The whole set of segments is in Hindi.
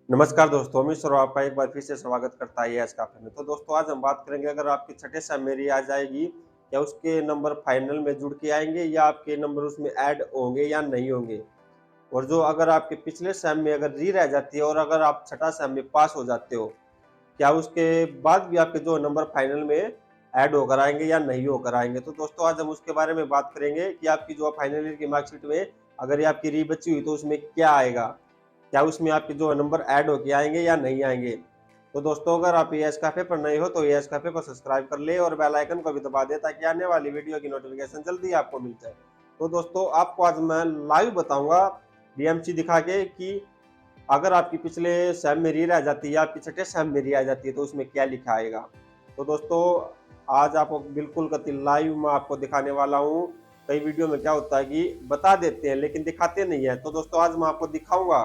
नमस्कार दोस्तों, मैं सौरभ आपका एक बार फिर से स्वागत करता है एएस कैफे में। तो दोस्तों आज हम बात करेंगे, अगर आपकी छठे सेम में री आ जाएगी, क्या उसके नंबर फाइनल में जुड़ के आएंगे या आपके नंबर उसमें ऐड होंगे या नहीं होंगे। और जो अगर आपके पिछले सेम में अगर री रह जाती है और अगर आप छठा सेम में पास हो जाते हो, क्या उसके बाद भी आपके जो नंबर फाइनल में ऐड होकर आएंगे या नहीं होकर आएंगे। तो दोस्तों आज हम उसके बारे में बात करेंगे कि आपकी जो फाइनल ईयर की मार्कशीट में अगर ये आपकी री बची हुई तो उसमें क्या आएगा, क्या उसमें आपके जो नंबर ऐड होके आएंगे या नहीं आएंगे। तो दोस्तों अगर आप एएस कैफे पर नए हो तो एएस कैफे को सब्सक्राइब कर ले और बेल आइकन को भी दबा दे ताकि आने वाली वीडियो की नोटिफिकेशन जल्दी आपको मिल जाए। तो दोस्तों आपको आज मैं लाइव बताऊंगा डीएमसी दिखा के कि अगर आपकी पिछले सेम में री रह जाती है, आपकी छठे सेम में री आ जाती है तो उसमें क्या लिखा आएगा। तो दोस्तों आज आपको बिल्कुल लाइव मैं आपको दिखाने वाला हूँ। कई वीडियो में क्या होता है कि बता देते हैं लेकिन दिखाते नहीं है। तो दोस्तों आज मैं आपको दिखाऊंगा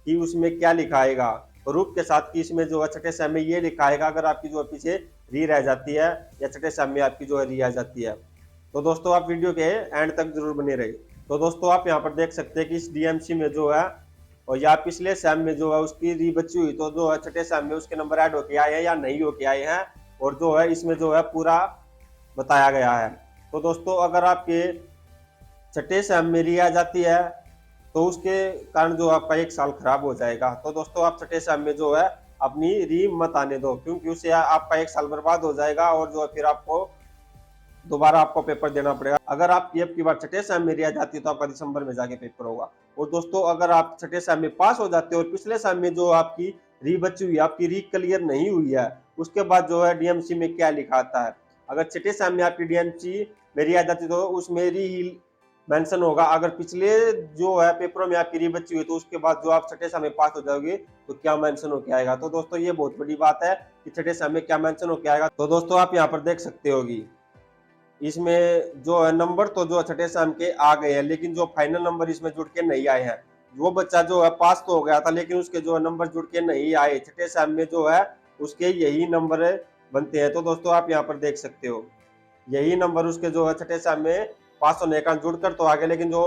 कि उसमें क्या लिखा आएगा प्रूफ के साथ कि इसमें जो है छठे सेम में ये लिखा आएगा अगर आपकी जो पीछे री रह जाती है या छठे सेम में आपकी जो है री आ जाती है। तो दोस्तों आप वीडियो के एंड तक जरूर बने रहे। तो दोस्तों आप यहाँ पर देख सकते हैं कि इस डीएमसी में जो है और या पिछले सेम में जो है उसकी री बची हुई तो जो है छठे सेम में उसके नंबर ऐड होके आए हैं या नहीं होके आए हैं, और जो है इसमें जो है पूरा बताया गया है। तो दोस्तों अगर आपके छठे सेम में री आ जाती है तो उसके कारण जो आपका एक साल खराब हो जाएगा। तो दोस्तों आप छठे सेम में जो है अपनी री मत आने दो, क्योंकि उससे आपका एक साल बर्बाद हो जाएगा और जो है फिर आपको दोबारा आपको पेपर देना पड़ेगा। अगर आपकी अब की बार छठे सेम में री आ जाती है तो आपका दिसंबर में जाके पेपर होगा। और दोस्तों अगर आप छठे सेम में पास हो जाते हो और पिछले सेम में जो आपकी री बची हुई है, आपकी री क्लियर नहीं हुई है, उसके बाद जो है डीएमसी में क्या लिखा आता है। अगर छठे सेम में आपकी डीएमसी में री आ जाती तो उसमें री मेंशन होगा। अगर पिछले जो है पेपरों में आपकी री बची हुई तो उसके बाद जो आप छठे सेम में पास हो जाओगे तो क्या मेंशन होके आएगा। तो दोस्तों ये बहुत बड़ी बात है कि छठे सेम में क्या मेंशन होके आएगा। तो दोस्तों आप यहाँ पर देख सकते होगी इसमें जो है नंबर तो जो छठे सेम के आ गए हैं, लेकिन जो फाइनल नंबर इसमें जुड़ के नहीं आए हैं। वो बच्चा जो है पास तो हो गया था लेकिन उसके जो नंबर जुड़ के नहीं आए छठे सेम में जो है उसके यही नंबर बनते हैं। तो दोस्तों आप यहाँ पर देख सकते हो यही नंबर उसके जो है छठे सेम में पास होने का जुड़कर तो आ गए, लेकिन जो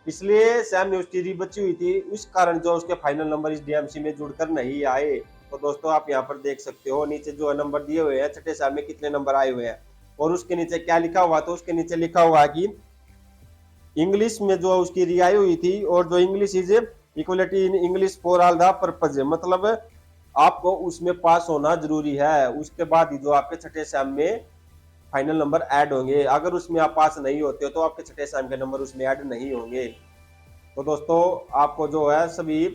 पिछले सेम में उसकी री बची हुई थी उस कारण जो उसके फाइनल नंबर इस डीएमसी में जुड़कर नहीं आए। तो दोस्तों आप यहाँ पर देख सकते हो नीचे जो है नंबर दिए हुए हैं छठे सेम में कितने नंबर आए हुए हैं और उसके नीचे क्या लिखा हुआ। तो उसके नीचे लिखा हुआ है कि इंग्लिश में जो उसकी रिहाई हुई थी और जो English is equality in English for all the purpose, मतलब आपको उसमें पास होना जरूरी है, उसके बाद ही जो आपके छठे सेम में फाइनल नंबर ऐड होंगे। अगर उसमें आप पास नहीं होते हो तो आपके छठे सेम के नंबर उसमें ऐड नहीं होंगे। तो दोस्तों आपको जो है सभी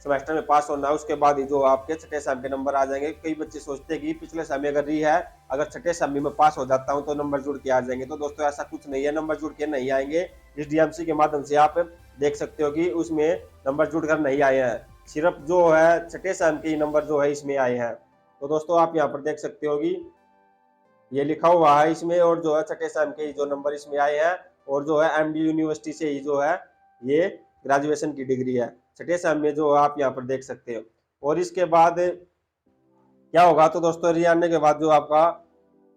सेमेस्टर में पास होना है, उसके बाद ही जो आपके छठे सेम के नंबर आ जाएंगे। कई बच्चे सोचते हैं कि पिछले सेम में अगर री है, अगर छठे सेम में पास हो जाता हूं तो नंबर जुड़ के आ जाएंगे। तो दोस्तों ऐसा कुछ नहीं है, नंबर जुड़ के नहीं आएंगे। इस डीएमसी के माध्यम से आप देख सकते हो कि उसमें नंबर जुड़कर नहीं आए हैं, सिर्फ जो है छठे सेम के नंबर जो है इसमें आए हैं। तो दोस्तों आप यहाँ पर देख सकते हो कि ये लिखा हुआ है इसमें, और जो है छठे सेम के जो नंबर इसमें आए हैं और जो है एमडी यूनिवर्सिटी से ही जो है ये ग्रेजुएशन की डिग्री है छठे सेम में जो आप यहाँ पर देख सकते हो। और इसके बाद क्या होगा, तो दोस्तों री आने के बाद जो आपका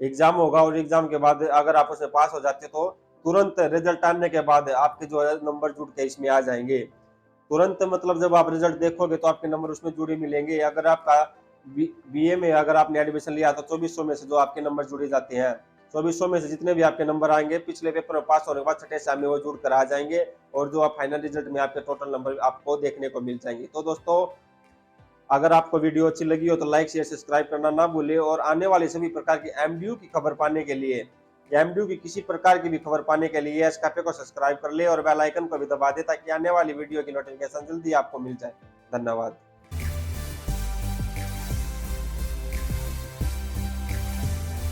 एग्जाम होगा और एग्जाम के बाद अगर आप उसमें पास हो जाते तो तुरंत रिजल्ट आने के बाद आपके जो है नंबर जुड़ के इसमें आ जाएंगे तुरंत। मतलब जब आप रिजल्ट देखोगे तो आपके नंबर उसमें जुड़े मिलेंगे। अगर आपका बीए में अगर आपने एडमिशन लिया तो 2400 में से जो आपके नंबर जुड़े जाते हैं, 2400 में से जितने भी आपके नंबर आएंगे पिछले पेपर में पास होने के बाद छठे सेम में वो जुड़ कर आ जाएंगे और जो आप फाइनल रिजल्ट में आपके टोटल नंबर आपको देखने को मिल जाएंगे। तो दोस्तों अगर आपको वीडियो अच्छी लगी हो तो लाइक शेयर सब्सक्राइब करना ना भूले, और आने वाली सभी प्रकार की एमडीयू की खबर पाने के लिए या एमडीयू की किसी प्रकार की भी खबर पाने के लिए इस कैफे को सब्सक्राइब कर ले और बेल आइकन को भी दबा दे ताकि आने वाली वीडियो की नोटिफिकेशन जल्दी आपको मिल जाए। धन्यवाद।